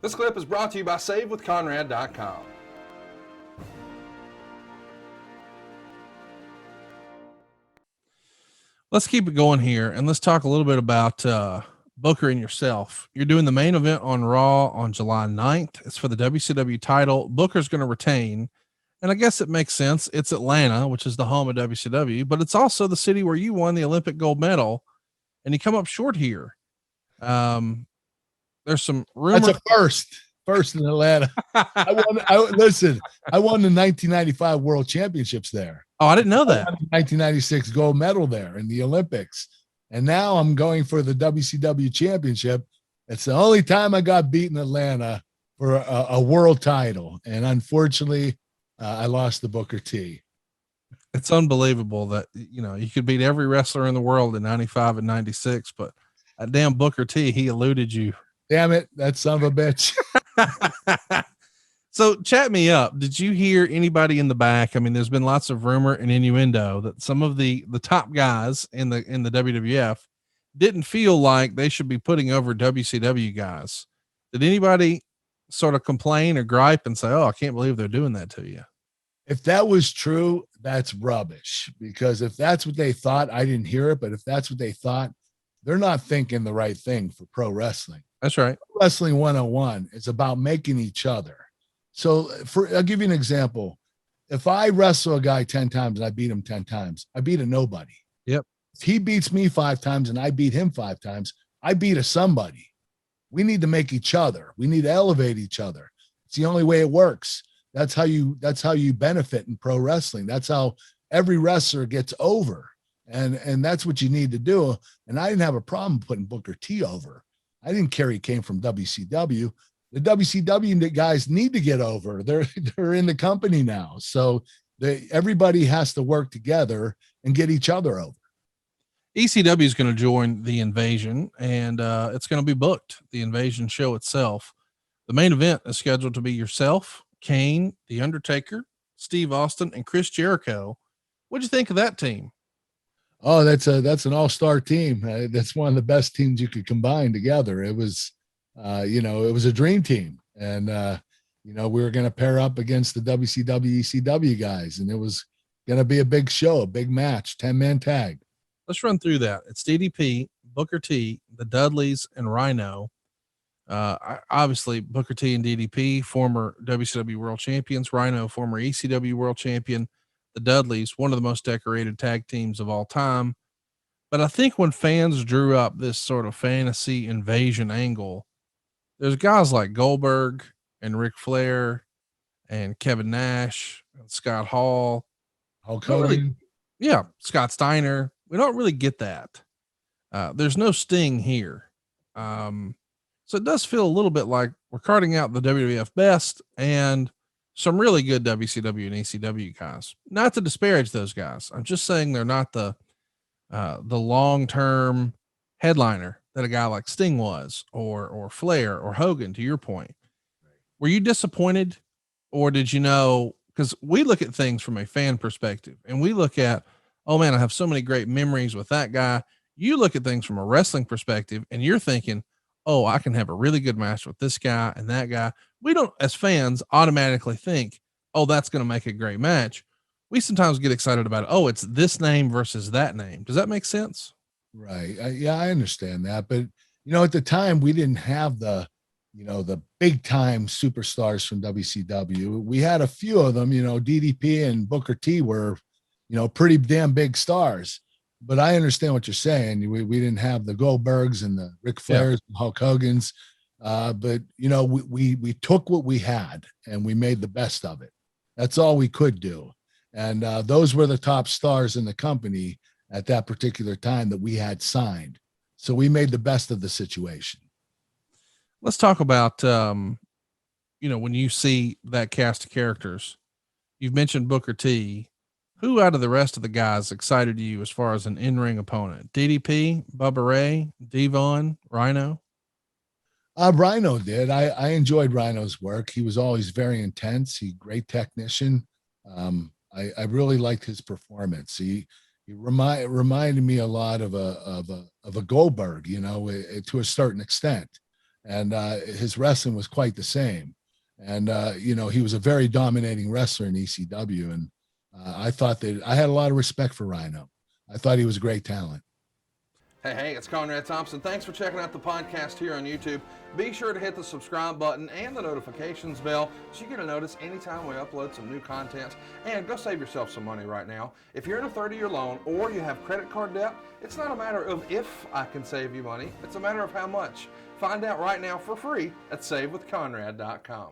This clip is brought to you by SaveWithConrad.com. Let's keep it going here, and let's talk a little bit about Booker and yourself. You're doing the main event on Raw on July 9th. It's for the WCW title. Booker's going to retain, and I guess it makes sense. It's Atlanta, which is the home of WCW, but it's also the city where you won the Olympic gold medal, and you come up short here. There's some rumors. That's a first in Atlanta. I won the 1995 World Championships there. Oh, I didn't know that. 1996 gold medal there in the Olympics. And now I'm going for the WCW championship. It's the only time I got beat in Atlanta for a world title. And unfortunately, I lost to Booker T. It's unbelievable that, you could beat every wrestler in the world in 95 and 96, but that damn Booker T, he eluded you. Damn it. That son of a bitch. So chat me up. Did you hear anybody in the back? I mean, there's been lots of rumor and innuendo that some of the top guys in the WWF didn't feel like they should be putting over WCW guys. Did anybody sort of complain or gripe and say, "Oh, I can't believe they're doing that to you"? If that was true, that's rubbish, because if that's what they thought, I didn't hear it, but if that's what they thought, they're not thinking the right thing for pro wrestling. That's right. Wrestling 101 is about making each other. So I'll give you an example. If I wrestle a guy 10 times and I beat him 10 times, I beat a nobody. Yep. If he beats me 5 times and I beat him 5 times, I beat a somebody. We need to make each other. We need to elevate each other. It's the only way it works. That's how you benefit in pro wrestling. That's how every wrestler gets over. And that's what you need to do. And I didn't have a problem putting Booker T over. I didn't care he came from WCW. The WCW guys need to get over. They're in the company now. So everybody has to work together and get each other over. ECW is going to join the Invasion, and it's going to be booked, the Invasion show itself. The main event is scheduled to be yourself, Kane, The Undertaker, Steve Austin, and Chris Jericho. What'd you think of that team? Oh, that's an all-star team. That's one of the best teams you could combine together. It was, it was a dream team. And, we were going to pair up against the WCW, ECW guys, and it was going to be a big show, a big match, 10-man tag. Let's run through that. It's DDP, Booker T, the Dudleys, and Rhino. Obviously, Booker T and DDP, former WCW world champions. Rhino, former ECW world champion. The Dudleys, one of the most decorated tag teams of all time. But I think when fans drew up this sort of fantasy invasion angle, there's guys like Goldberg and Ric Flair and Kevin Nash and Scott Hall. Hulk Hogan. Yeah, Scott Steiner. We don't really get that. There's no Sting here. So it does feel a little bit like we're carting out the WWF best and some really good WCW and ECW guys. Not to disparage those guys. I'm just saying they're not the long-term headliner that a guy like Sting was, or Flair or Hogan, to your point. Were you disappointed, or did you know? Because we look at things from a fan perspective, and we look at, oh man, I have so many great memories with that guy. You look at things from a wrestling perspective, and you're thinking, oh, I can have a really good match with this guy and that guy. We don't, as fans, automatically think, oh, that's going to make a great match. We sometimes get excited about it. Oh, it's this name versus that name. Does that make sense? Right. I understand that. But, at the time we didn't have the big time superstars from WCW. We had a few of them, DDP and Booker T were, pretty damn big stars. But I understand what you're saying. We didn't have the Goldbergs and the Ric Flairs and Hulk Hogan's. But we took what we had and we made the best of it. That's all we could do. And those were the top stars in the company at that particular time that we had signed. So we made the best of the situation. Let's talk about, when you see that cast of characters. You've mentioned Booker T. Who out of the rest of the guys excited you as far as an in-ring opponent? DDP, Bubba Ray, Devon, Rhino? Rhino did. I enjoyed Rhino's work. He was always very intense. Great technician. I really liked his performance. He reminded me a lot of a Goldberg, to a certain extent. and his wrestling was quite the same. And you know, he was a very dominating wrestler in ECW, and I thought that I had a lot of respect for Rhino. I thought he was a great talent. Hey, it's Conrad Thompson. Thanks for checking out the podcast here on YouTube. Be sure to hit the subscribe button and the notifications bell so you get a notice anytime we upload some new content. And go save yourself some money right now. If you're in a 30-year loan or you have credit card debt, it's not a matter of if I can save you money. It's a matter of how much. Find out right now for free at SaveWithConrad.com.